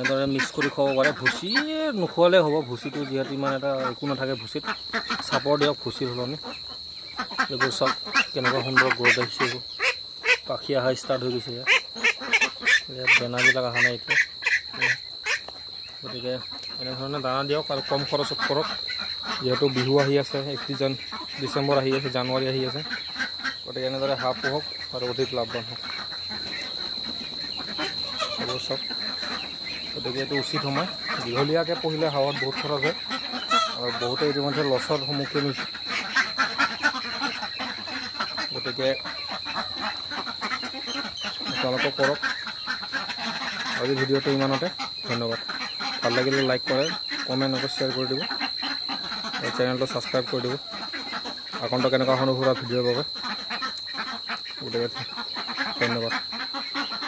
এনেদৰে মিক্স কৰি খুৱাব পাৰে। ভুচি নোখোৱালে হ'ব, ভুচিটো যিহেতু ইমান এটা একো নাথাকে ভুচিত, চাপৰ দিয়ক ভুচিৰ সলনি। এইবোৰ চাওক কেনেকুৱা সুন্দৰ গ্ৰ'থ আহিছে, এইবোৰ পাখি অহা ষ্টাৰ্ট হৈ গৈছে। ইয়াত দানাবিলাক অহা নাই এতিয়া, গতিকে এনেধৰণে দানা দিয়ক আৰু কম খৰচত কৰক। যিহেতু বিহু আহি আছে, 31 ডিচেম্বৰ আহি আছে, জানুৱাৰী আহি আছে, গতিকে এনেদৰে হাঁহ পোহক আৰু অধিক লাভৱান হওক। এইবোৰ চাওক, গতিকে এইটো উচিত সময়। দীঘলীয়াকৈ পুহিলে হাঁহত বহুত খৰচ হয় আৰু বহুতে ইতিমধ্যে লছৰ সন্মুখীন হৈছে। গতিকে আপোনালোকে কৰক। আজি ভিডিঅ'টো ইমানতে, ধন্যবাদ। ভাল লাগিলে লাইক কৰে, কমেণ্ট আকৌ শ্বেয়াৰ কৰি দিব, আৰু চেনেলটো ছাবস্ক্ৰাইব কৰি দিব আগন্তুক কেনেকুৱা সৰু সুৰা ভিডিঅ'ৰ বাবে। গতিকে ধন্যবাদ।